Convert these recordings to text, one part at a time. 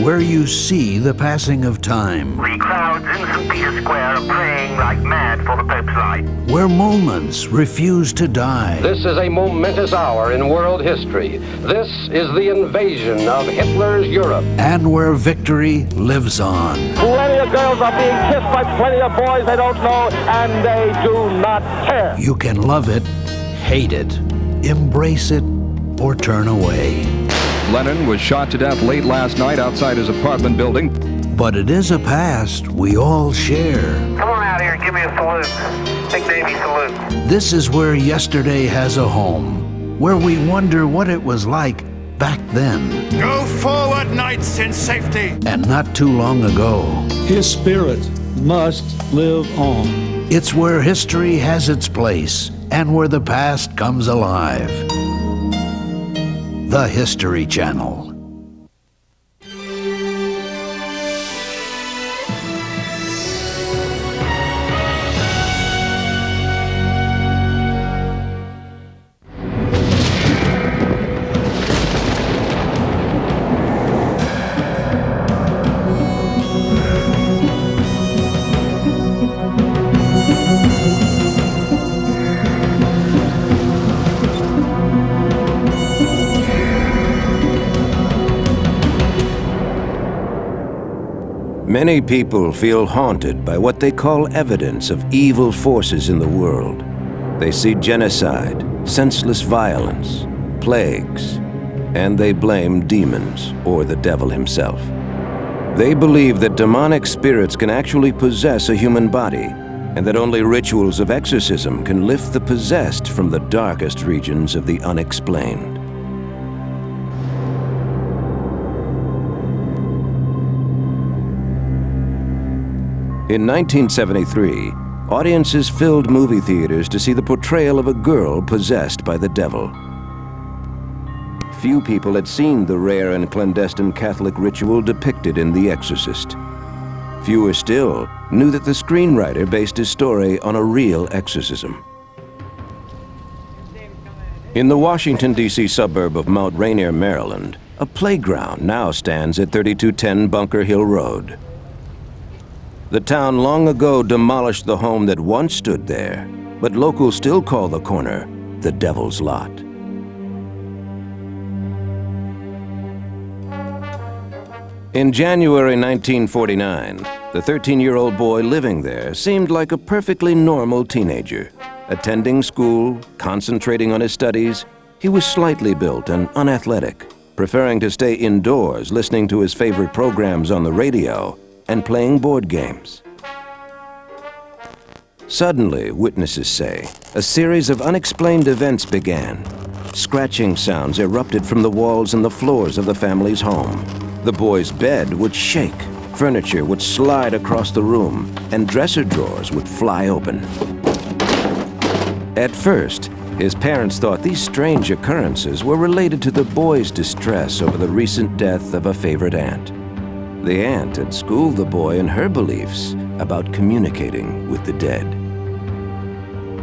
where you see the passing of time. The crowds in St. Peter's Square are praying like mad for the Pope's light. Where moments refuse to die. This is a momentous hour in world history. This is the invasion of Hitler's Europe. And where victory lives on. Plenty of girls are being kissed by plenty of boys they don't know, and they do not care. You can love it, hate it, embrace it, or turn away. Lennon was shot to death late last night outside his apartment building. But it is a past we all share. Come on out here and give me a salute. Big Navy salute. This is where yesterday has a home, where we wonder what it was like back then. Go forward, knights, in safety. And not too long ago. His spirit must live on. It's where history has its place and where the past comes alive. The History Channel. Many people feel haunted by what they call evidence of evil forces in the world. They see genocide, senseless violence, plagues, and they blame demons or the devil himself. They believe that demonic spirits can actually possess a human body, and that only rituals of exorcism can lift the possessed from the darkest regions of the unexplained. In 1973, audiences filled movie theaters to see the portrayal of a girl possessed by the devil. Few people had seen the rare and clandestine Catholic ritual depicted in The Exorcist. Fewer still knew that the screenwriter based his story on a real exorcism. In the Washington, D.C. suburb of Mount Rainier, Maryland, a playground now stands at 3210 Bunker Hill Road. The town long ago demolished the home that once stood there, but locals still call the corner the Devil's Lot. In January 1949, the 13-year-old boy living there seemed like a perfectly normal teenager. Attending school, concentrating on his studies, he was slightly built and unathletic, preferring to stay indoors listening to his favorite programs on the radio and playing board games. Suddenly, witnesses say, a series of unexplained events began. Scratching sounds erupted from the walls and the floors of the family's home. The boy's bed would shake, furniture would slide across the room, and dresser drawers would fly open. At first, his parents thought these strange occurrences were related to the boy's distress over the recent death of a favorite aunt. The aunt had schooled the boy in her beliefs about communicating with the dead.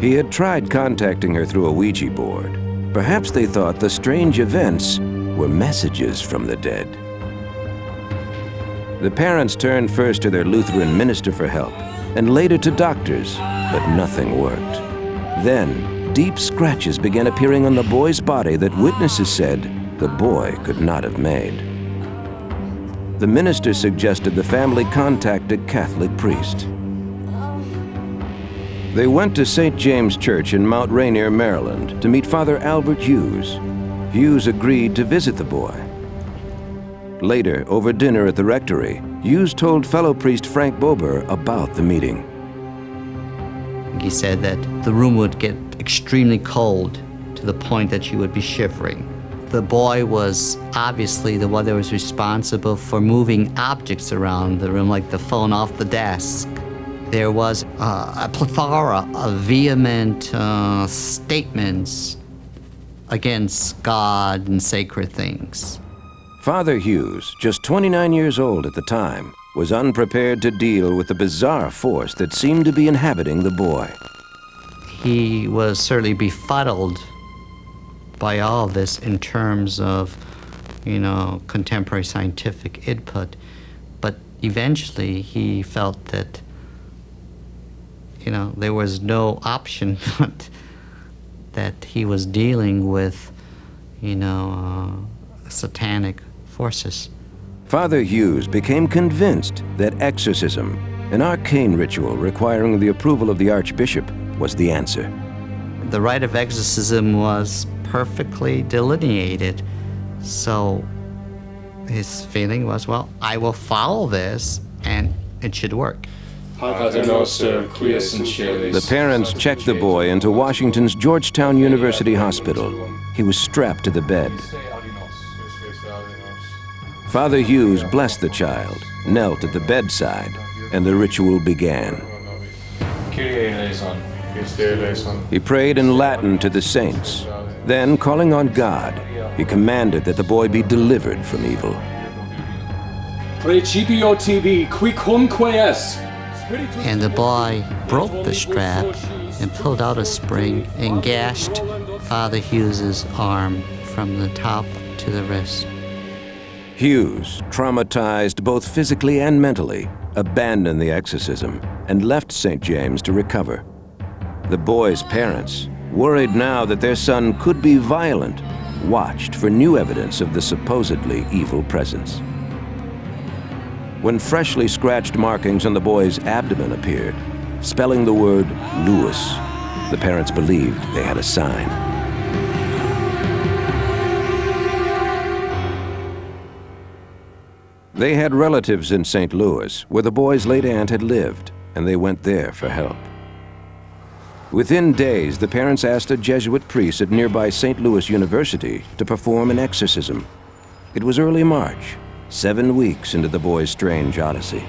He had tried contacting her through a Ouija board. Perhaps they thought the strange events were messages from the dead. The parents turned first to their Lutheran minister for help, and later to doctors, but nothing worked. Then, deep scratches began appearing on the boy's body that witnesses said the boy could not have made. The minister suggested the family contact a Catholic priest. They went to St. James Church in Mount Rainier, Maryland, to meet Father Albert Hughes. Hughes agreed to visit the boy. Later, over dinner at the rectory, Hughes told fellow priest Frank Bober about the meeting. He said that the room would get extremely cold to the point that you would be shivering. The boy was obviously the one that was responsible for moving objects around the room, like the phone off the desk. There was a plethora of vehement statements against God and sacred things. Father Hughes, just 29 years old at the time, was unprepared to deal with the bizarre force that seemed to be inhabiting the boy. He was certainly befuddled by all this in terms of, contemporary scientific input. But eventually he felt that, there was no option but that he was dealing with, satanic forces. Father Hughes became convinced that exorcism, an arcane ritual requiring the approval of the Archbishop, was the answer. The rite of exorcism was perfectly delineated, so his feeling was, well, I will follow this and it should work. The parents checked the boy into Washington's Georgetown University Hospital. He was strapped to the bed. Father Hughes blessed the child, knelt at the bedside, and the ritual began. He prayed in Latin to the saints. Then, calling on God, he commanded that the boy be delivered from evil. Principio tibi quicunque est. And the boy broke the strap and pulled out a spring and gashed Father Hughes's arm from the top to the wrist. Hughes, traumatized both physically and mentally, abandoned the exorcism and left St. James to recover. The boy's parents, worried now that their son could be violent, watched for new evidence of the supposedly evil presence. When freshly scratched markings on the boy's abdomen appeared, spelling the word Lewis, the parents believed they had a sign. They had relatives in St. Louis, where the boy's late aunt had lived, and they went there for help. Within days, the parents asked a Jesuit priest at nearby St. Louis University to perform an exorcism. It was early March, 7 weeks into the boy's strange odyssey.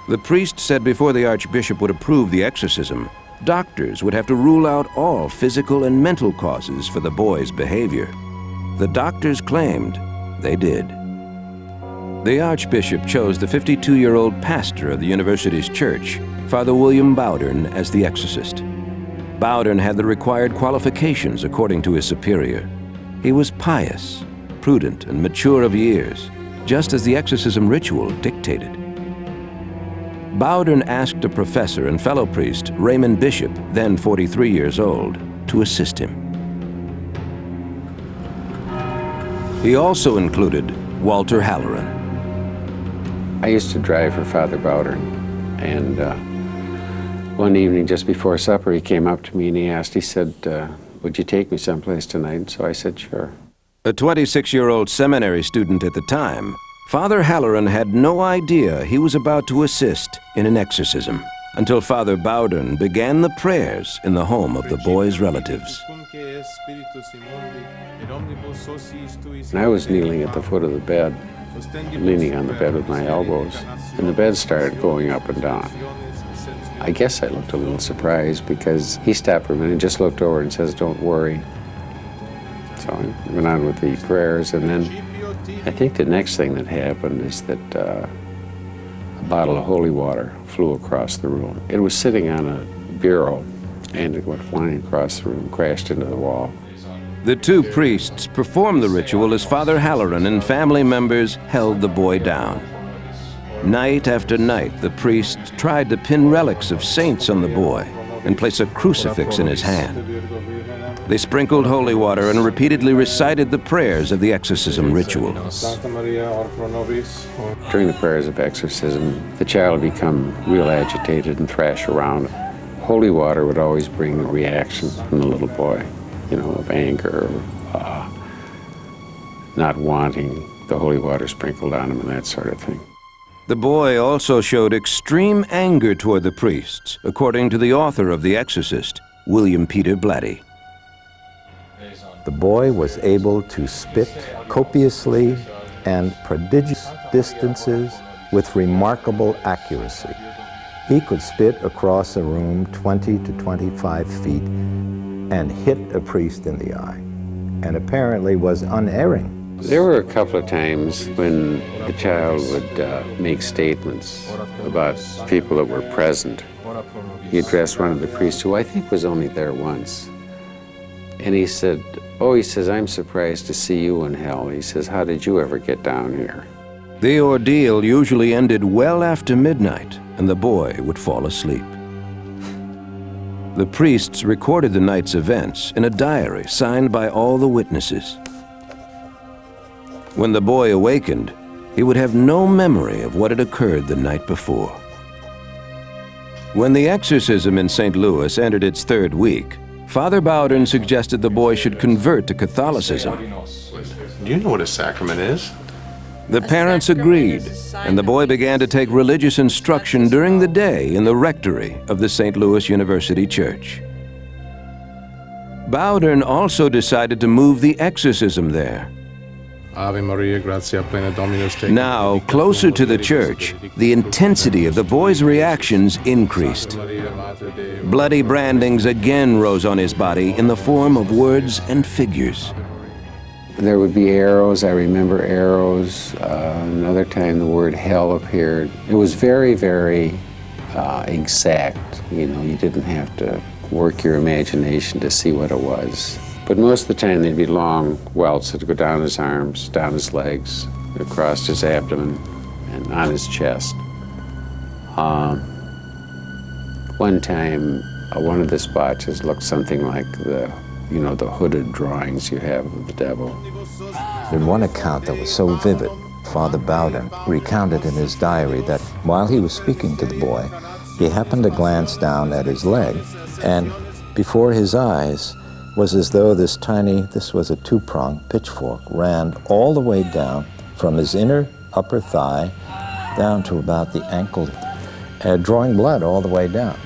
The priest said before the Archbishop would approve the exorcism, doctors would have to rule out all physical and mental causes for the boy's behavior. The doctors claimed they did. The Archbishop chose the 52-year-old pastor of the university's church, Father William Bowdern, as the exorcist. Bowdern had the required qualifications according to his superior. He was pious, prudent, and mature of years, just as the exorcism ritual dictated. Bowdern asked a professor and fellow priest, Raymond Bishop, then 43 years old, to assist him. He also included Walter Halloran. I used to drive for Father Bowdern, and one evening just before supper he came up to me and he said, would you take me someplace tonight? And so I said, sure. A 26-year-old seminary student at the time, Father Halloran had no idea he was about to assist in an exorcism until Father Bowdern began the prayers in the home of the boy's relatives. And I was kneeling at the foot of the bed, leaning on the bed with my elbows, and the bed started going up and down. I guess I looked a little surprised because he stopped for a minute and just looked over and says, don't worry. So I went on with the prayers, and then I think the next thing that happened is that a bottle of holy water flew across the room. It was sitting on a bureau, and it went flying across the room, crashed into the wall. The two priests performed the ritual as Father Halloran and family members held the boy down. Night after night, the priests tried to pin relics of saints on the boy and place a crucifix in his hand. They sprinkled holy water and repeatedly recited the prayers of the exorcism ritual. During the prayers of exorcism, the child would become real agitated and thrash around. Holy water would always bring a reaction from the little boy, of anger, not wanting the holy water sprinkled on him and that sort of thing. The boy also showed extreme anger toward the priests, according to the author of The Exorcist, William Peter Blatty. The boy was able to spit copiously and prodigious distances with remarkable accuracy. He could spit across a room 20 to 25 feet and hit a priest in the eye, and apparently was unerring. There were a couple of times when the child would make statements about people that were present. He addressed one of the priests, who I think was only there once, And he said, oh, he says, I'm surprised to see you in hell. He says, how did you ever get down here? The ordeal usually ended well after midnight, and the boy would fall asleep. The priests recorded the night's events in a diary signed by all the witnesses. When the boy awakened, he would have no memory of what had occurred the night before. When the exorcism in St. Louis entered its third week, Father Bowden suggested the boy should convert to Catholicism. Do you know what a sacrament is? The parents agreed, and the boy began to take religious instruction during the day in the rectory of the St. Louis University Church. Bowden also decided to move the exorcism there. Ave Maria, gratia plena Dominus tecum. Now, closer to the church, the intensity of the boy's reactions increased. Bloody brandings again rose on his body in the form of words and figures. There would be arrows. I remember arrows. Another time the word hell appeared. It was very, very exact. You know, you didn't have to work your imagination to see what it was. But most of the time there'd be long welts that would go down his arms, down his legs, across his abdomen, and on his chest. One time, one of the spotches looked something like the hooded drawings you have of the devil. In one account that was so vivid, Father Bowden recounted in his diary that while he was speaking to the boy, he happened to glance down at his leg, and before his eyes was as though this was a two-pronged pitchfork, ran all the way down from his inner upper thigh down to about the ankle, drawing blood all the way down.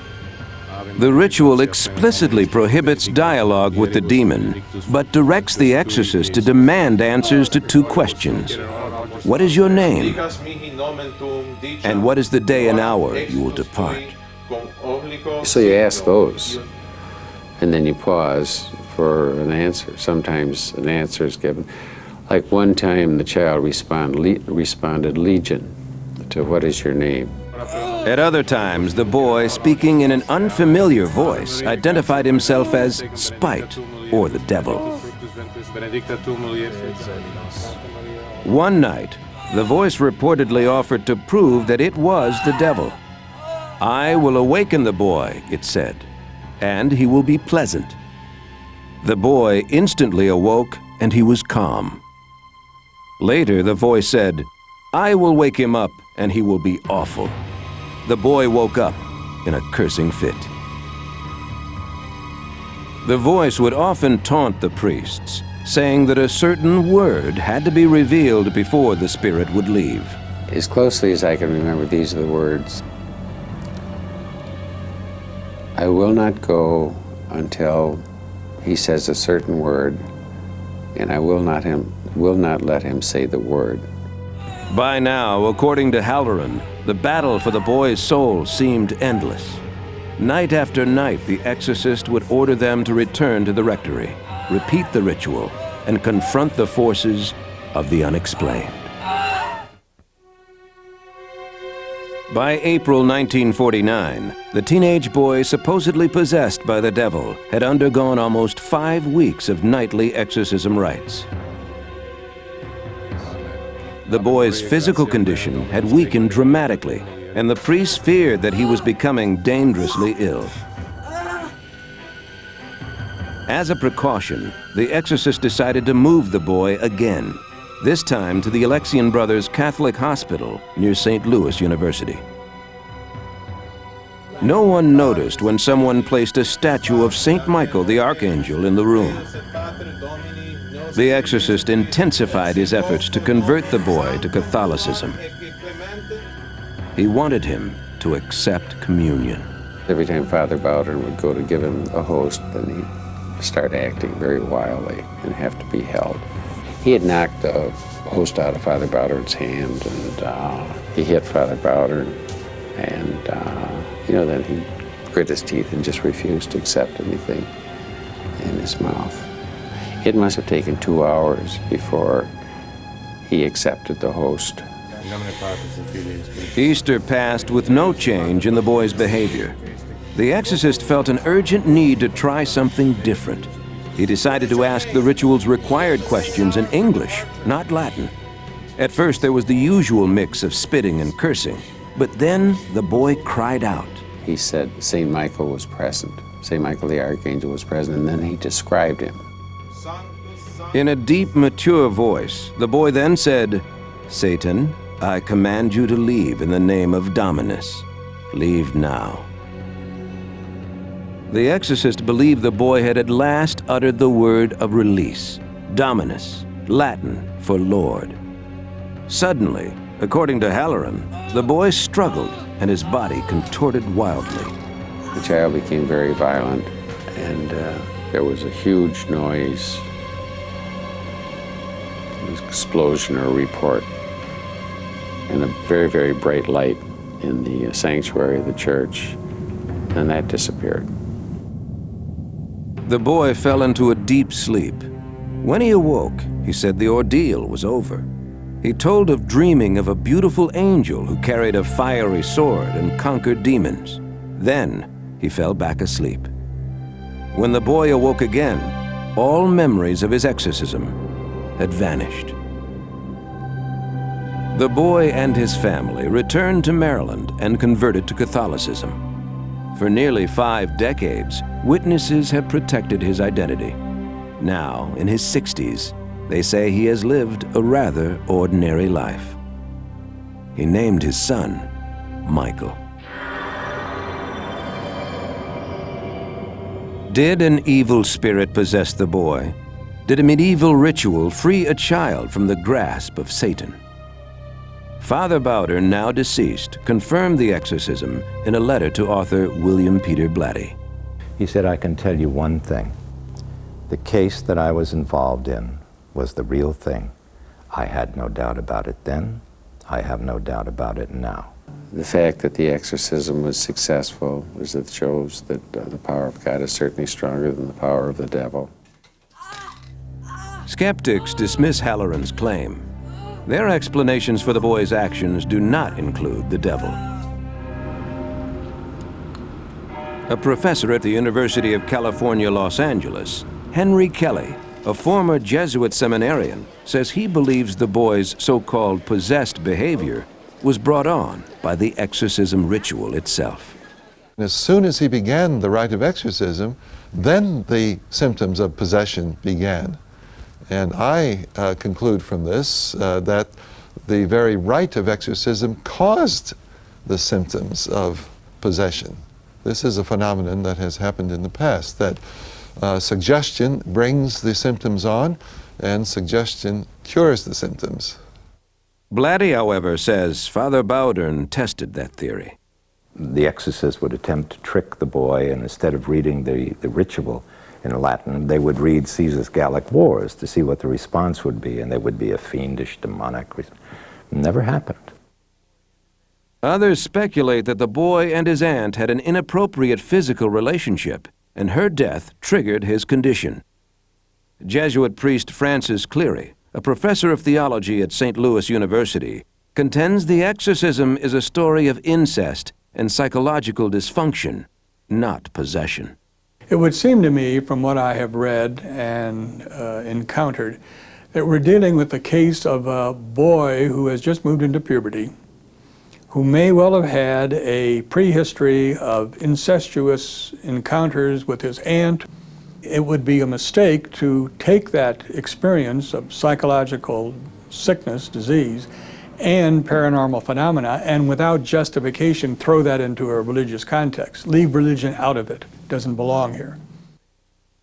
The ritual explicitly prohibits dialogue with the demon, but directs the exorcist to demand answers to two questions. What is your name? And what is the day and hour you will depart? So you ask those, and then you pause for an answer. Sometimes an answer is given. Like one time the child responded Legion to what is your name. At other times, the boy, speaking in an unfamiliar voice, identified himself as Spite, or the devil. One night, the voice reportedly offered to prove that it was the devil. I will awaken the boy, it said, and he will be pleasant. The boy instantly awoke, and he was calm. Later, the voice said, I will wake him up, and he will be awful. The boy woke up in a cursing fit. The voice would often taunt the priests, saying that a certain word had to be revealed before the spirit would leave. As closely as I can remember, these are the words. I will not go until he says a certain word, and I will not let him say the word. By now, according to Halloran, the battle for the boy's soul seemed endless. Night after night, the exorcist would order them to return to the rectory, repeat the ritual, and confront the forces of the unexplained. By April 1949, the teenage boy supposedly possessed by the devil had undergone almost 5 weeks of nightly exorcism rites. The boy's physical condition had weakened dramatically, and the priests feared that he was becoming dangerously ill. As a precaution, the exorcist decided to move the boy again, this time to the Alexian Brothers Catholic Hospital near St. Louis University. No one noticed when someone placed a statue of St. Michael the Archangel in the room. The exorcist intensified his efforts to convert the boy to Catholicism. He wanted him to accept communion. Every time Father Bowden would go to give him a host, then he'd start acting very wildly and have to be held. He had knocked the host out of Father Bowden's hand, and he hit Father Bowden, and then he grit his teeth and just refused to accept anything in his mouth. It must have taken 2 hours before he accepted the host. Easter passed with no change in the boy's behavior. The exorcist felt an urgent need to try something different. He decided to ask the ritual's required questions in English, not Latin. At first, there was the usual mix of spitting and cursing, but then the boy cried out. He said St. Michael was present. St. Michael the Archangel was present, and then he described him. In a deep, mature voice, the boy then said, "Satan, I command you to leave in the name of Dominus. Leave now." The exorcist believed the boy had at last uttered the word of release, Dominus, Latin for Lord. Suddenly, according to Halloran, the boy struggled and his body contorted wildly. The child became very violent, and there was a huge noise, an explosion or report, and a very, very bright light in the sanctuary of the church, and that disappeared. The boy fell into a deep sleep. When he awoke, he said the ordeal was over. He told of dreaming of a beautiful angel who carried a fiery sword and conquered demons. Then he fell back asleep. When the boy awoke again, all memories of his exorcism had vanished. The boy and his family returned to Maryland and converted to Catholicism. For nearly 5 decades, witnesses have protected his identity. Now, in his 60s, they say he has lived a rather ordinary life. He named his son Michael. Did an evil spirit possess the boy? Did a medieval ritual free a child from the grasp of Satan? Father Bowder, now deceased, confirmed the exorcism in a letter to author William Peter Blatty. He said, "I can tell you one thing. The case that I was involved in was the real thing. I had no doubt about it then. I have no doubt about it now." The fact that the exorcism was successful is it shows that the power of God is certainly stronger than the power of the devil. Skeptics dismiss Halloran's claim. Their explanations for the boy's actions do not include the devil. A professor at the University of California, Los Angeles, Henry Kelly, a former Jesuit seminarian, says he believes the boy's so-called possessed behavior was brought on by the exorcism ritual itself. As soon as he began the rite of exorcism, then the symptoms of possession began. And I conclude from this that the very rite of exorcism caused the symptoms of possession. This is a phenomenon that has happened in the past, that suggestion brings the symptoms on, and suggestion cures the symptoms. Blatty, however, says Father Bowdern tested that theory. The exorcist would attempt to trick the boy, and instead of reading the ritual in Latin, they would read Caesar's Gallic Wars to see what the response would be, and there would be a fiendish, demonic response. Never happened. Others speculate that the boy and his aunt had an inappropriate physical relationship, and her death triggered his condition. Jesuit priest Francis Cleary, a professor of theology at St. Louis University, contends the exorcism is a story of incest and psychological dysfunction, not possession. It would seem to me, from what I have read and encountered, that we're dealing with the case of a boy who has just moved into puberty, who may well have had a prehistory of incestuous encounters with his aunt. It would be a mistake to take that experience of psychological sickness, disease, and paranormal phenomena, and without justification throw that into a religious context. Leave religion out of it. It doesn't belong here.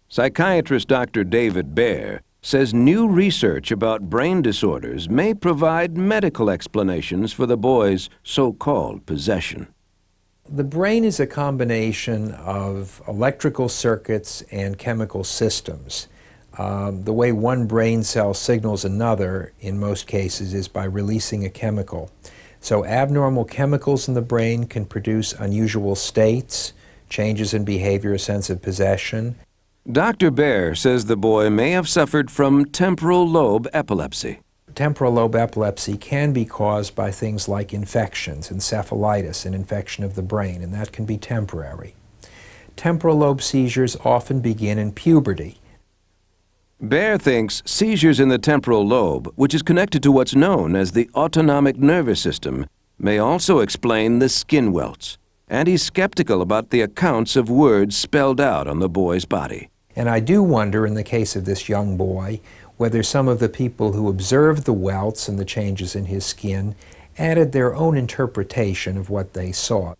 Psychiatrist Dr. David Baer says new research about brain disorders may provide medical explanations for the boy's so-called possession. The brain is a combination of electrical circuits and chemical systems. The way one brain cell signals another, in most cases, is by releasing a chemical. So abnormal chemicals in the brain can produce unusual states, changes in behavior, a sense of possession. Dr. Baer says the boy may have suffered from temporal lobe epilepsy. Temporal lobe epilepsy can be caused by things like infections, encephalitis, an infection of the brain, and that can be temporary. Temporal lobe seizures often begin in puberty. Baer thinks seizures in the temporal lobe, which is connected to what's known as the autonomic nervous system, may also explain the skin welts. And he's skeptical about the accounts of words spelled out on the boy's body. And I do wonder, in the case of this young boy, whether some of the people who observed the welts and the changes in his skin added their own interpretation of what they saw.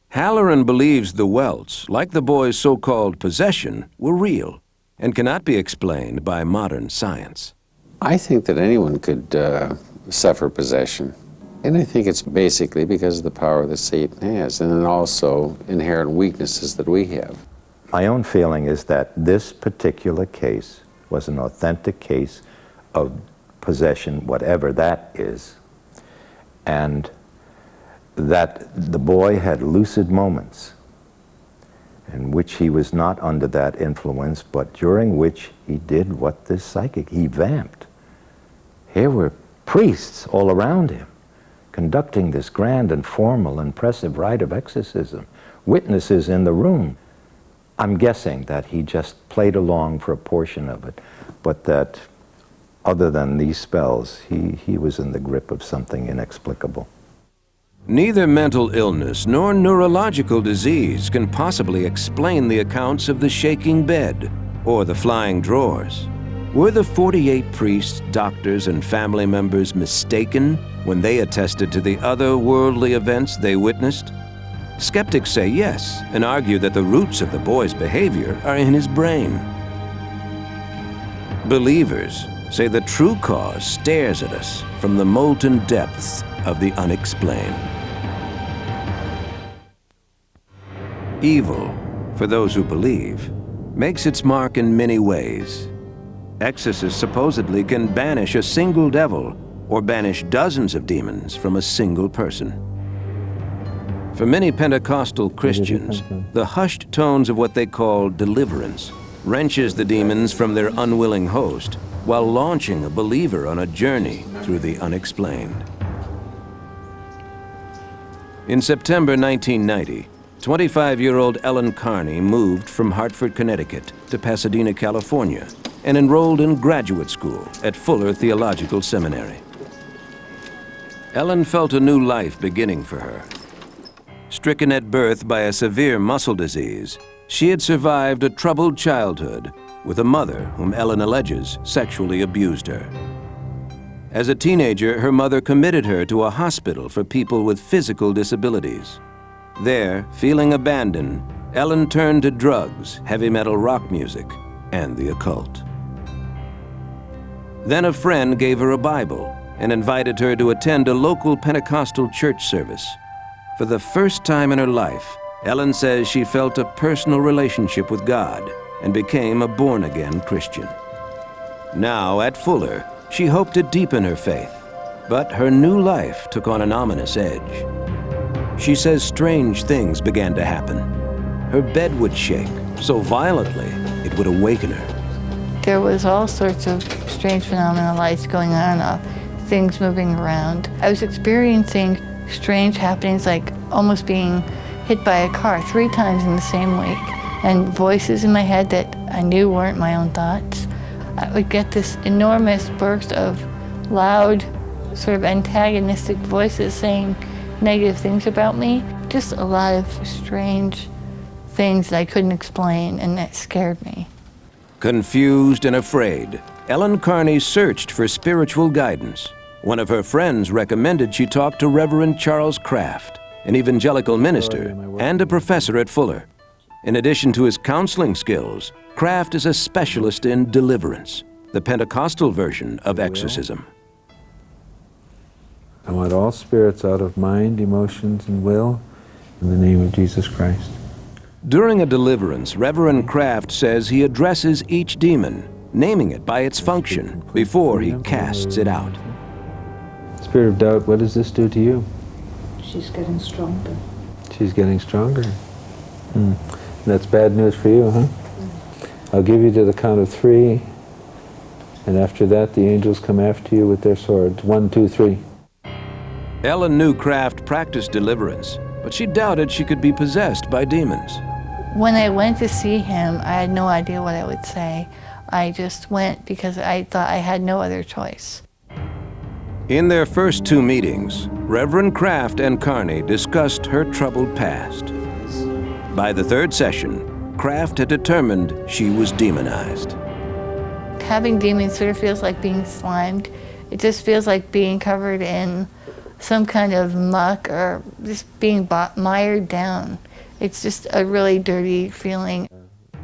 Halloran believes the welts, like the boy's so-called possession, were real and cannot be explained by modern science. I think that anyone could suffer possession. And I think it's basically because of the power that Satan has, and then also inherent weaknesses that we have. My own feeling is that this particular case was an authentic case of possession, whatever that is, and that the boy had lucid moments in which he was not under that influence, but during which he did what this psychic, he vamped. Here were priests all around him, conducting this grand and formal, impressive rite of exorcism, witnesses in the room. I'm guessing that he just played along for a portion of it, but that other than these spells, he was in the grip of something inexplicable. Neither mental illness nor neurological disease can possibly explain the accounts of the shaking bed or the flying drawers. Were the 48 priests, doctors, and family members mistaken when they attested to the otherworldly events they witnessed? Skeptics say yes, and argue that the roots of the boy's behavior are in his brain. Believers say the true cause stares at us from the molten depths of the unexplained. Evil, for those who believe, makes its mark in many ways. Exorcists supposedly can banish a single devil or banish dozens of demons from a single person. For many Pentecostal Christians, the hushed tones of what they call deliverance wrenches the demons from their unwilling host while launching a believer on a journey through the unexplained. In September 1990, 25-year-old Ellen Carney moved from Hartford, Connecticut to Pasadena, California, and enrolled in graduate school at Fuller Theological Seminary. Ellen felt a new life beginning for her. Stricken at birth by a severe muscle disease, she had survived a troubled childhood with a mother whom Ellen alleges sexually abused her. As a teenager, her mother committed her to a hospital for people with physical disabilities. There, feeling abandoned, Ellen turned to drugs, heavy metal rock music, and the occult. Then a friend gave her a Bible and invited her to attend a local Pentecostal church service. For the first time in her life, Ellen says she felt a personal relationship with God and became a born-again Christian. Now, at Fuller, she hoped to deepen her faith, but her new life took on an ominous edge. She says strange things began to happen. Her bed would shake so violently it would awaken her. There was all sorts of strange phenomena, lights going on, things moving around. I was experiencing strange happenings, like almost being hit by a car 3 times in the same week, and voices in my head that I knew weren't my own thoughts. I would get this enormous burst of loud, sort of antagonistic voices saying negative things about me. Just a lot of strange things that I couldn't explain, and that scared me. Confused and afraid, Ellen Carney searched for spiritual guidance. One of her friends recommended she talk to Reverend Charles Kraft, an evangelical minister and a professor at Fuller. In addition to his counseling skills, Kraft is a specialist in deliverance, the Pentecostal version of exorcism. I want all spirits out of mind, emotions, and will, in the name of Jesus Christ. During a deliverance, Reverend Kraft says he addresses each demon, naming it by its function, before he casts it out. Spirit of doubt, what does this do to you? She's getting stronger. She's getting stronger. That's bad news for you, huh? I'll give you to the count of 3, and after that the angels come after you with their swords. 1, 2, 3. Ellen knew Kraft practiced deliverance, but she doubted she could be possessed by demons. When I went to see him, I had no idea what I would say. I just went because I thought I had no other choice. In their first 2 meetings, Reverend Kraft and Carney discussed her troubled past. By the 3rd session, Kraft had determined she was demonized. Having demons sort of feels like being slimed. It just feels like being covered in some kind of muck or just being mired down. It's just a really dirty feeling.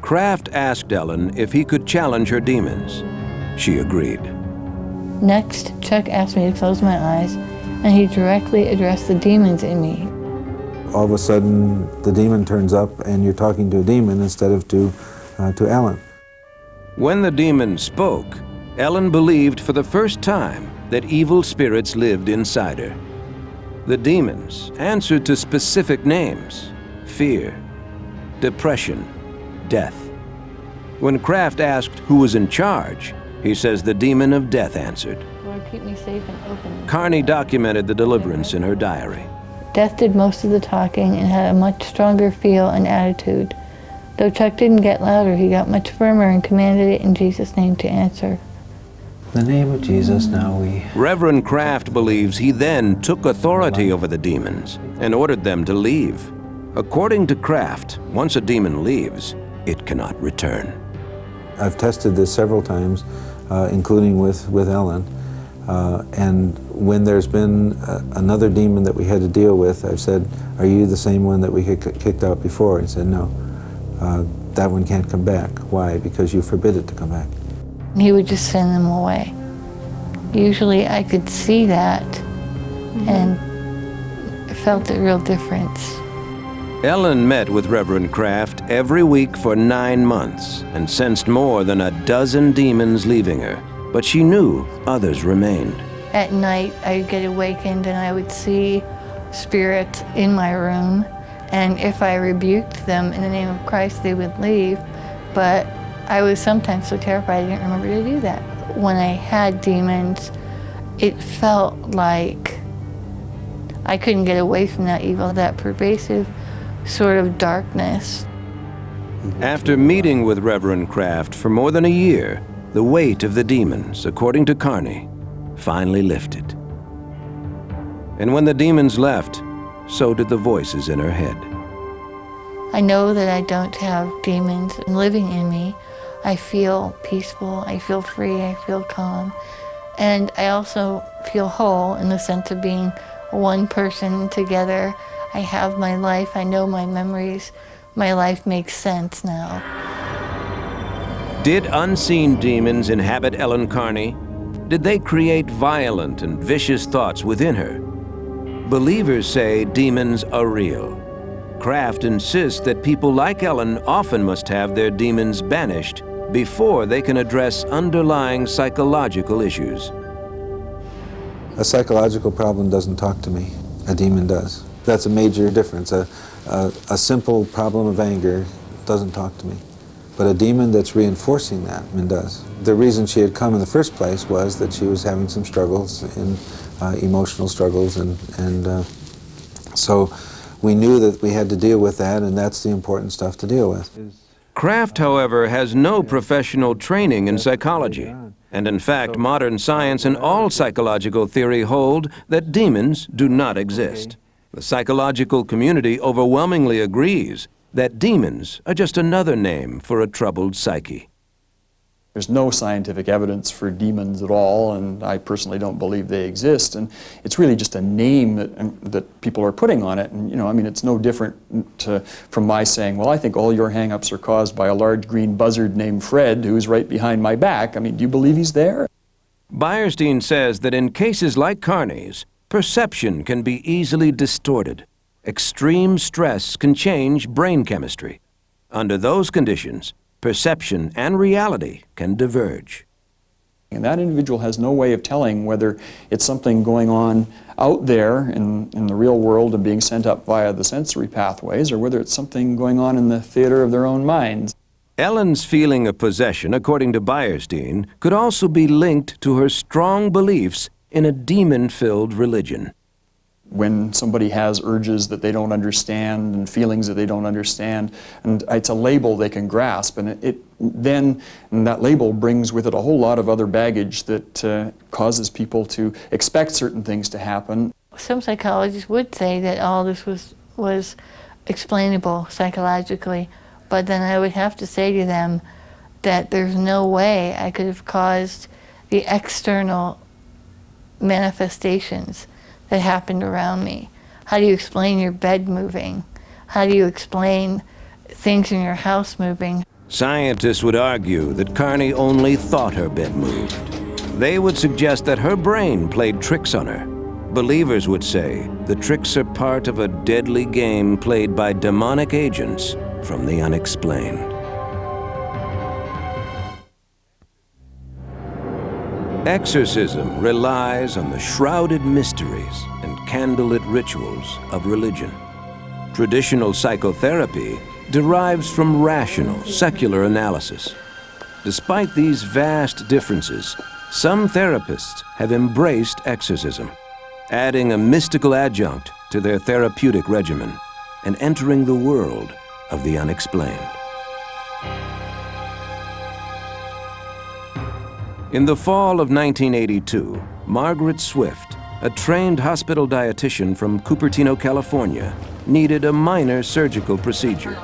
Kraft asked Ellen if he could challenge her demons. She agreed. Next, Chuck asked me to close my eyes, and he directly addressed the demons in me. All of a sudden, the demon turns up, and you're talking to a demon instead of to Ellen. When the demon spoke, Ellen believed for the first time that evil spirits lived inside her. The demons answered to specific names: fear, depression, death. When Kraft asked who was in charge, he says the demon of death answered. Lord, keep me safe and open. Carney documented the deliverance in her diary. Death did most of the talking and had a much stronger feel and attitude. Though Chuck didn't get louder, he got much firmer and commanded it in Jesus' name to answer. In the name of Jesus, now we... Reverend Kraft believes he then took authority over the demons and ordered them to leave. According to Kraft, once a demon leaves, it cannot return. I've tested this several times, including with Ellen. And when there's been another demon that we had to deal with, I've said, are you the same one that we had kicked out before? And he said, no, that one can't come back. Why? Because you forbid it to come back. He would just send them away. Usually I could see that and felt a real difference. Ellen met with Reverend Kraft every week for 9 months and sensed more than a dozen demons leaving her, but she knew others remained. At night, I'd get awakened and I would see spirits in my room, and if I rebuked them in the name of Christ, they would leave, but I was sometimes so terrified I didn't remember to do that. When I had demons, it felt like I couldn't get away from that evil, that pervasive sort of darkness. After meeting with Reverend Kraft for more than a year, the weight of the demons, according to Carney, finally lifted. And when the demons left, so did the voices in her head. I know that I don't have demons living in me. I feel peaceful, I feel free, I feel calm. And I also feel whole in the sense of being one person together. I have my life, I know my memories. My life makes sense now. Did unseen demons inhabit Ellen Carney? Did they create violent and vicious thoughts within her? Believers say demons are real. Kraft insists that people like Ellen often must have their demons banished before they can address underlying psychological issues. A psychological problem doesn't talk to me. A demon does. That's a major difference. A simple problem of anger doesn't talk to me. But a demon that's reinforcing that does. The reason she had come in the first place was that she was having some struggles, emotional struggles, and so we knew that we had to deal with that, and that's the important stuff to deal with. Kraft, however, has no professional training in psychology. And in fact, modern science and all psychological theory hold that demons do not exist. The psychological community overwhelmingly agrees that demons are just another name for a troubled psyche. There's no scientific evidence for demons at all, and I personally don't believe they exist. And it's really just a name that people are putting on it. And, you know, I mean, it's no different from my saying, well, I think all your hang-ups are caused by a large green buzzard named Fred who's right behind my back. I mean, do you believe he's there? Beierstein says that in cases like Carney's, perception can be easily distorted. Extreme stress can change brain chemistry. Under those conditions, perception and reality can diverge. And that individual has no way of telling whether it's something going on out there in the real world and being sent up via the sensory pathways, or whether it's something going on in the theater of their own minds. Ellen's feeling of possession, according to Beierstein, could also be linked to her strong beliefs in a demon-filled religion. when somebody has urges that they don't understand and feelings that they don't understand, and it's a label they can grasp, and that label brings with it a whole lot of other baggage that causes people to expect certain things to happen. Some psychologists would say that all this was explainable psychologically, but then I would have to say to them that there's no way I could have caused the external manifestations that happened around me. How do you explain your bed moving? How do you explain things in your house moving? Scientists would argue that Carney only thought her bed moved. They would suggest that her brain played tricks on her. Believers would say the tricks are part of a deadly game played by demonic agents from the unexplained. Exorcism relies on the shrouded mysteries and candlelit rituals of religion. Traditional psychotherapy derives from rational, secular analysis. Despite these vast differences, some therapists have embraced exorcism, adding a mystical adjunct to their therapeutic regimen and entering the world of the unexplained. In the fall of 1982, Margaret Swift, a trained hospital dietitian from Cupertino, California, needed a minor surgical procedure.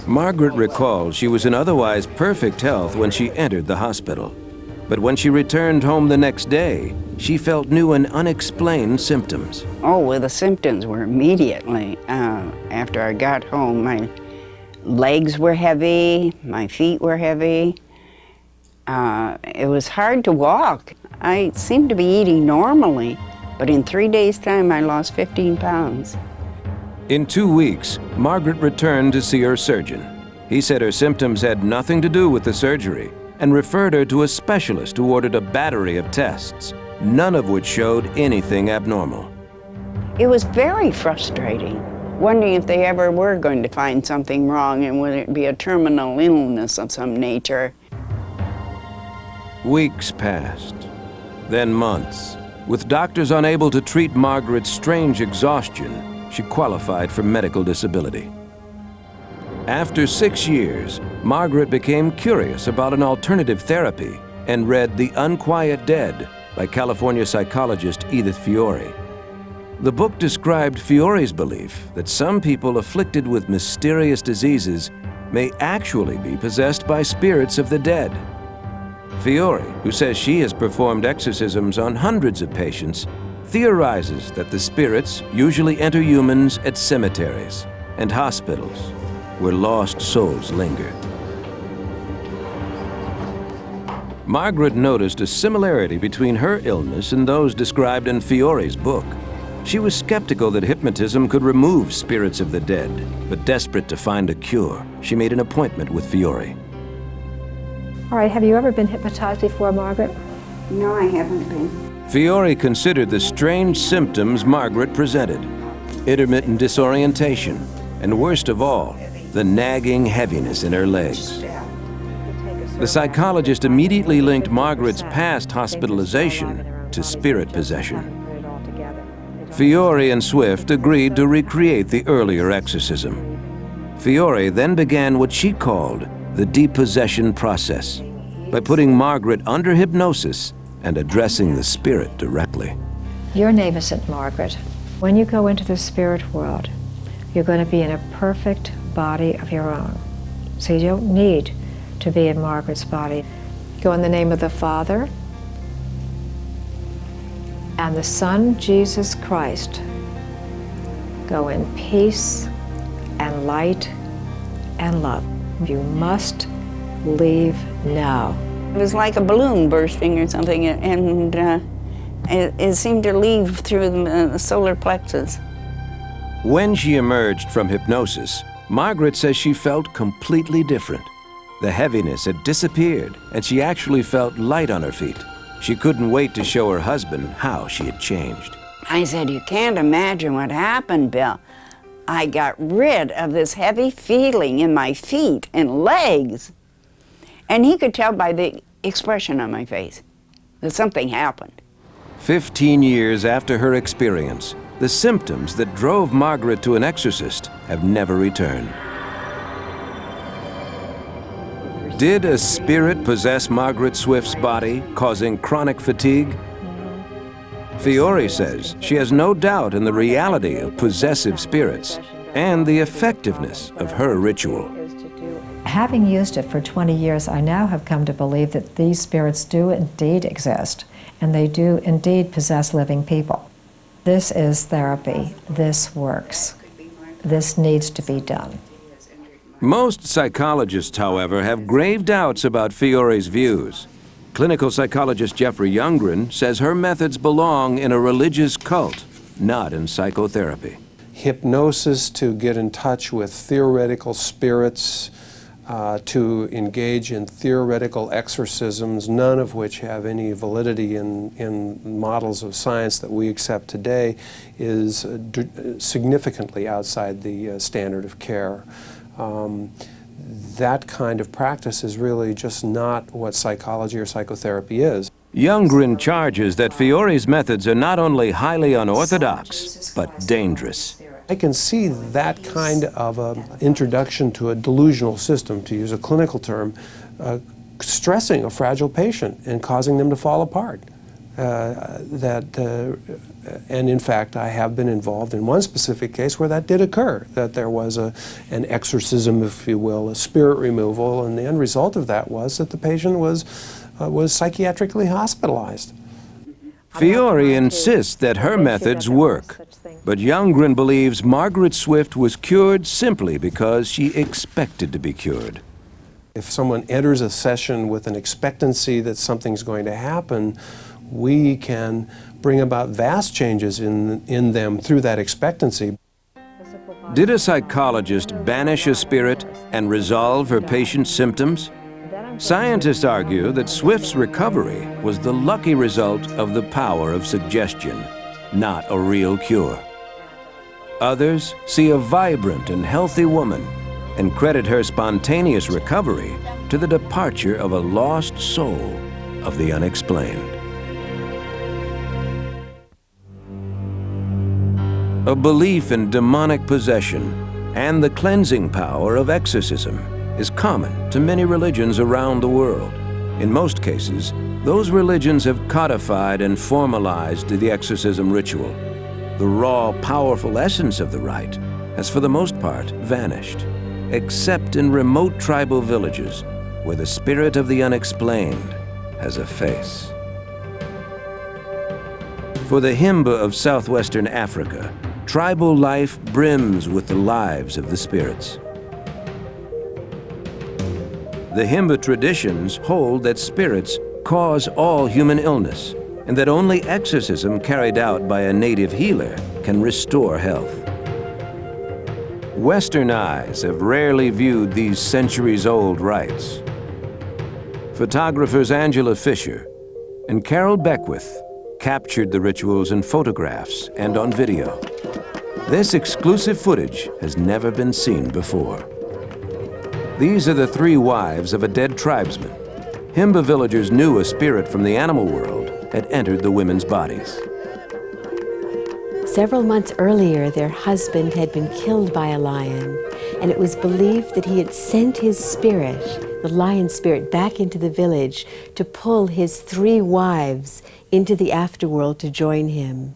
Margaret recalls she was in otherwise perfect health when she entered the hospital. But when she returned home the next day, she felt new and unexplained symptoms. Oh, well, the symptoms were immediately. After I got home, my legs were heavy, my feet were heavy. It was hard to walk. I seemed to be eating normally, but in 3 days' time, I lost 15 pounds. In 2 weeks, Margaret returned to see her surgeon. He said her symptoms had nothing to do with the surgery and referred her to a specialist who ordered a battery of tests, none of which showed anything abnormal. It was very frustrating, wondering if they ever were going to find something wrong and would it be a terminal illness of some nature. Weeks passed, then months. With doctors unable to treat Margaret's strange exhaustion, she qualified for medical disability. After 6 years, Margaret became curious about an alternative therapy and read The Unquiet Dead by California psychologist Edith Fiore. The book described Fiore's belief that some people afflicted with mysterious diseases may actually be possessed by spirits of the dead. Fiore, who says she has performed exorcisms on hundreds of patients, theorizes that the spirits usually enter humans at cemeteries and hospitals where lost souls linger. Margaret noticed a similarity between her illness and those described in Fiore's book. She was skeptical that hypnotism could remove spirits of the dead, but desperate to find a cure, she made an appointment with Fiore. All right, have you ever been hypnotized before, Margaret? No, I haven't been. Fiore considered the strange symptoms Margaret presented: intermittent disorientation, and worst of all, the nagging heaviness in her legs. The psychologist immediately linked Margaret's past hospitalization to spirit possession. Fiore and Swift agreed to recreate the earlier exorcism. Fiore then began what she called the depossession process, by putting Margaret under hypnosis and addressing the spirit directly. Your name isn't Margaret. When you go into the spirit world, you're going to be in a perfect body of your own. So you don't need to be in Margaret's body. Go in the name of the Father and the Son, Jesus Christ. Go in peace and light and love. You must leave now. It was like a balloon bursting or something, and it seemed to leave through the solar plexus. When she emerged from hypnosis, Margaret says she felt completely different. The heaviness had disappeared, and she actually felt light on her feet. She couldn't wait to show her husband how she had changed. I said, "You can't imagine what happened, Bill. I got rid of this heavy feeling in my feet and legs." And he could tell by the expression on my face that something happened. 15 years after her experience, the symptoms that drove Margaret to an exorcist have never returned. Did a spirit possess Margaret Swift's body, causing chronic fatigue? Fiore says she has no doubt in the reality of possessive spirits and the effectiveness of her ritual. Having used it for 20 years, I now have come to believe that these spirits do indeed exist, and they do indeed possess living people. This is therapy. This works. This needs to be done. Most psychologists, however, have grave doubts about Fiore's views. Clinical psychologist Jeffrey Youngren says her methods belong in a religious cult, not in psychotherapy. Hypnosis to get in touch with theoretical spirits, to engage in theoretical exorcisms, none of which have any validity in models of science that we accept today, is significantly outside the standard of care. That kind of practice is really just not what psychology or psychotherapy is. Youngren charges that Fiore's methods are not only highly unorthodox, but dangerous. I can see that kind of introduction to a delusional system, to use a clinical term, stressing a fragile patient and causing them to fall apart. And in fact, I have been involved in one specific case where that did occur, that there was an exorcism, if you will, a spirit removal, and the end result of that was that the patient was psychiatrically hospitalized. Fiore insists that her methods work, but Youngren believes Margaret Swift was cured simply because she expected to be cured. If someone enters a session with an expectancy that something's going to happen, we can bring about vast changes in them through that expectancy. Did a psychologist banish a spirit and resolve her patient's symptoms? Scientists argue that Swift's recovery was the lucky result of the power of suggestion, not a real cure. Others see a vibrant and healthy woman and credit her spontaneous recovery to the departure of a lost soul of the unexplained. A belief in demonic possession and the cleansing power of exorcism is common to many religions around the world. In most cases, those religions have codified and formalized the exorcism ritual. The raw, powerful essence of the rite has for the most part vanished, except in remote tribal villages where the spirit of the unexplained has a face. For the Himba of southwestern Africa, tribal life brims with the lives of the spirits. The Himba traditions hold that spirits cause all human illness, and that only exorcism carried out by a native healer can restore health. Western eyes have rarely viewed these centuries-old rites. Photographers Angela Fisher and Carol Beckwith captured the rituals in photographs and on video. This exclusive footage has never been seen before. These are the three wives of a dead tribesman. Himba villagers knew a spirit from the animal world had entered the women's bodies. Several months earlier, their husband had been killed by a lion, and it was believed that he had sent his spirit, the lion spirit, back into the village to pull his three wives into the afterworld to join him.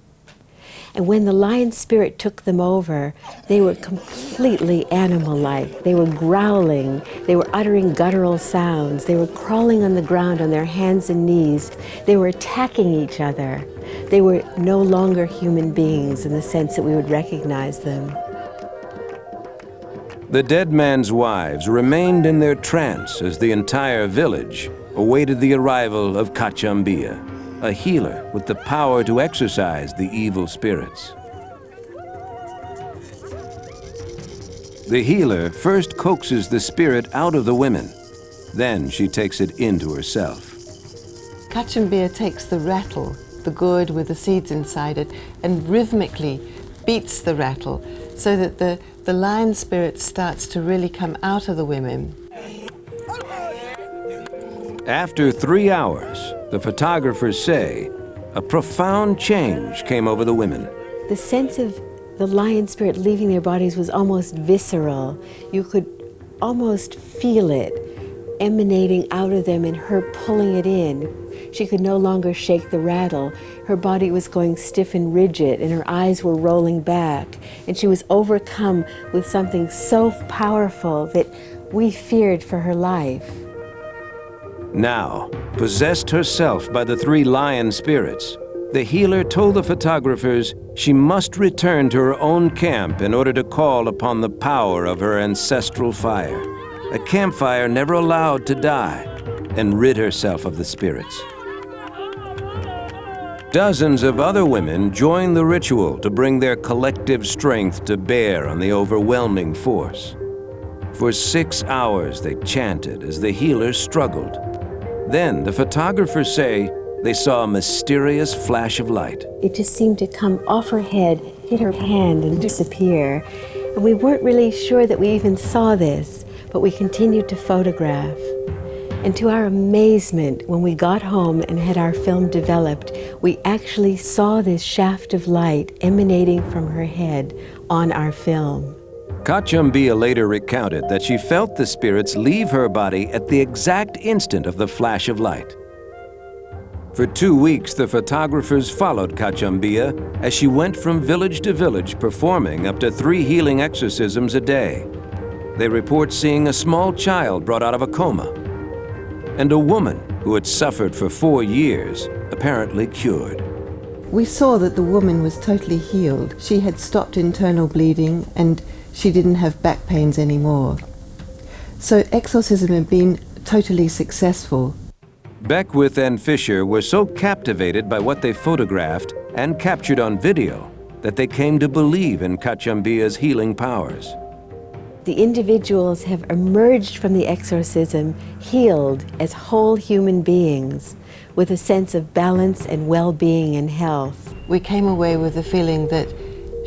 And when the lion spirit took them over, they were completely animal-like. They were growling, they were uttering guttural sounds, they were crawling on the ground on their hands and knees, they were attacking each other. They were no longer human beings in the sense that we would recognize them. The dead man's wives remained in their trance as the entire village awaited the arrival of Kachambia, a healer with the power to exorcise the evil spirits. The healer first coaxes the spirit out of the women, then she takes it into herself. Kachambia takes the rattle, the gourd with the seeds inside it, and rhythmically beats the rattle so that the lion spirit starts to really come out of the women. After 3 hours, the photographers say, a profound change came over the women. The sense of the lion spirit leaving their bodies was almost visceral. You could almost feel it emanating out of them and her pulling it in. She could no longer shake the rattle. Her body was going stiff and rigid, and her eyes were rolling back. And she was overcome with something so powerful that we feared for her life. Now, possessed herself by the 3 lion spirits, the healer told the photographers she must return to her own camp in order to call upon the power of her ancestral fire, a campfire never allowed to die, and rid herself of the spirits. Dozens of other women joined the ritual to bring their collective strength to bear on the overwhelming force. For 6 hours they chanted as the healers struggled. Then the photographers say they saw a mysterious flash of light. It just seemed to come off her head, hit her hand, and disappear. And we weren't really sure that we even saw this, but we continued to photograph. And to our amazement, when we got home and had our film developed, we actually saw this shaft of light emanating from her head on our film. Kachumbia later recounted that she felt the spirits leave her body at the exact instant of the flash of light. For 2 weeks, the photographers followed Kachumbia as she went from village to village, performing up to 3 healing exorcisms a day. They report seeing a small child brought out of a coma, and a woman who had suffered for 4 years, apparently cured. We saw that the woman was totally healed. She had stopped internal bleeding and she didn't have back pains anymore. So exorcism had been totally successful. Beckwith and Fisher were so captivated by what they photographed and captured on video that they came to believe in Kachumbia's healing powers. The individuals have emerged from the exorcism healed as whole human beings with a sense of balance and well-being and health. We came away with the feeling that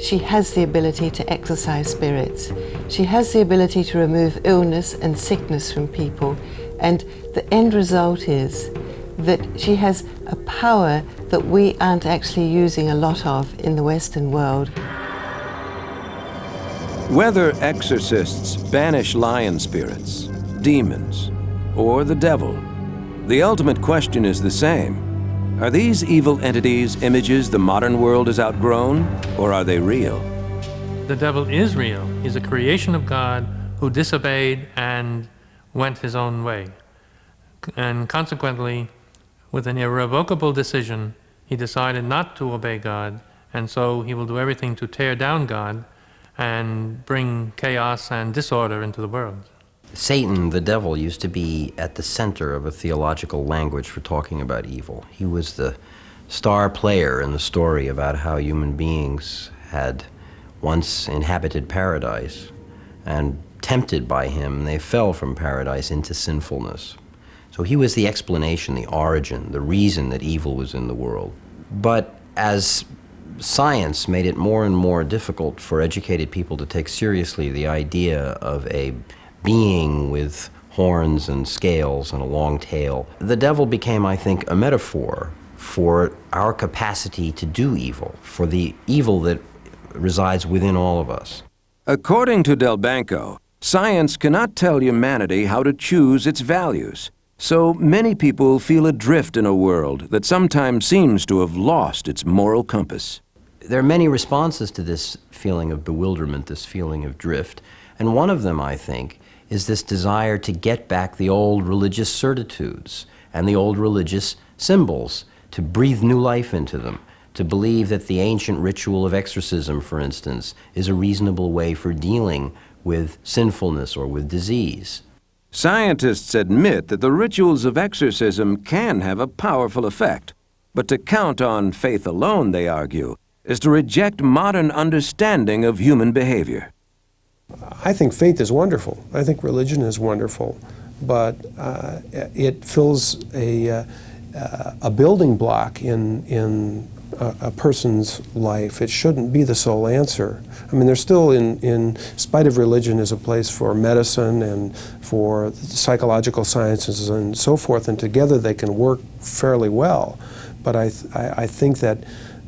she has the ability to exorcise spirits. She has the ability to remove illness and sickness from people. And the end result is that she has a power that we aren't actually using a lot of in the Western world. Whether exorcists banish lion spirits, demons, or the devil, the ultimate question is the same. Are these evil entities images the modern world has outgrown, or are they real? The devil is real. He's a creation of God who disobeyed and went his own way. And consequently, with an irrevocable decision, he decided not to obey God, and so he will do everything to tear down God and bring chaos and disorder into the world. Satan, the devil, used to be at the center of a theological language for talking about evil. He was the star player in the story about how human beings had once inhabited paradise, and tempted by him, they fell from paradise into sinfulness. So he was the explanation, the origin, the reason that evil was in the world. But as science made it more and more difficult for educated people to take seriously the idea of a being with horns and scales and a long tail, the devil became, I think, a metaphor for our capacity to do evil, for the evil that resides within all of us. According to Del Banco, science cannot tell humanity how to choose its values. So many people feel adrift in a world that sometimes seems to have lost its moral compass. There are many responses to this feeling of bewilderment, this feeling of drift, and one of them, I think, is this desire to get back the old religious certitudes and the old religious symbols, to breathe new life into them, to believe that the ancient ritual of exorcism, for instance, is a reasonable way for dealing with sinfulness or with disease. Scientists admit that the rituals of exorcism can have a powerful effect, but to count on faith alone, they argue, is to reject modern understanding of human behavior. I think faith is wonderful. I think religion is wonderful, but it fills a building block in a person's life. It shouldn't be the sole answer. I mean, there's still, in spite of religion, is a place for medicine and for psychological sciences and so forth, and together they can work fairly well. But I think that,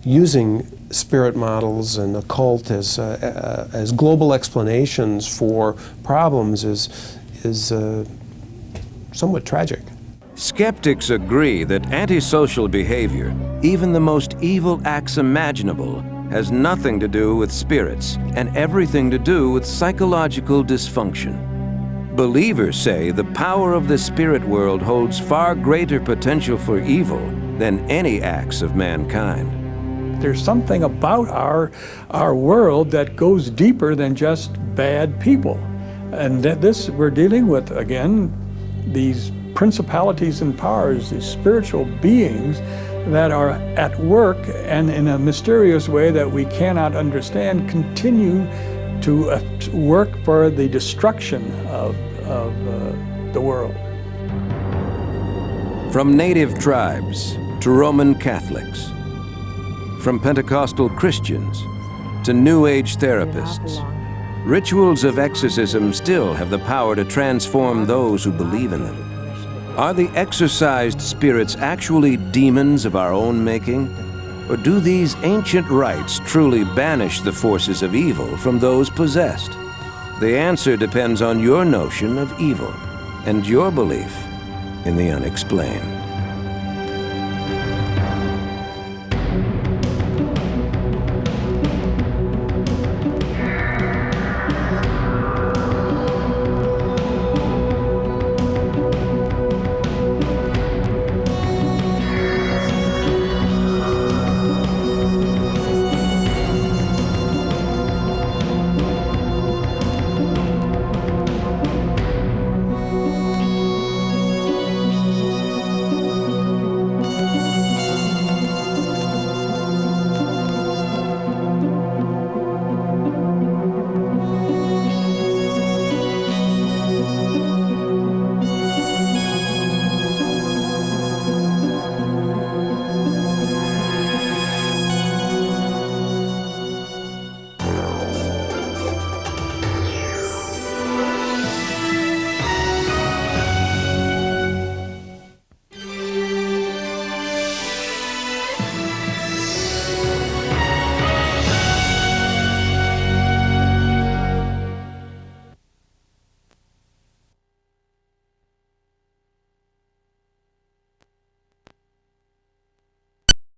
using spirit models and occult as global explanations for problems is somewhat tragic. Skeptics agree that antisocial behavior, even the most evil acts imaginable, has nothing to do with spirits and everything to do with psychological dysfunction. Believers say the power of the spirit world holds far greater potential for evil than any acts of mankind. There's something about our world that goes deeper than just bad people. And that this, we're dealing with, again, these principalities and powers, these spiritual beings that are at work and in a mysterious way that we cannot understand, continue to work for the destruction of the world. From native tribes to Roman Catholics, from Pentecostal Christians to New Age therapists, rituals of exorcism still have the power to transform those who believe in them. Are the exorcised spirits actually demons of our own making? Or do these ancient rites truly banish the forces of evil from those possessed? The answer depends on your notion of evil and your belief in the unexplained.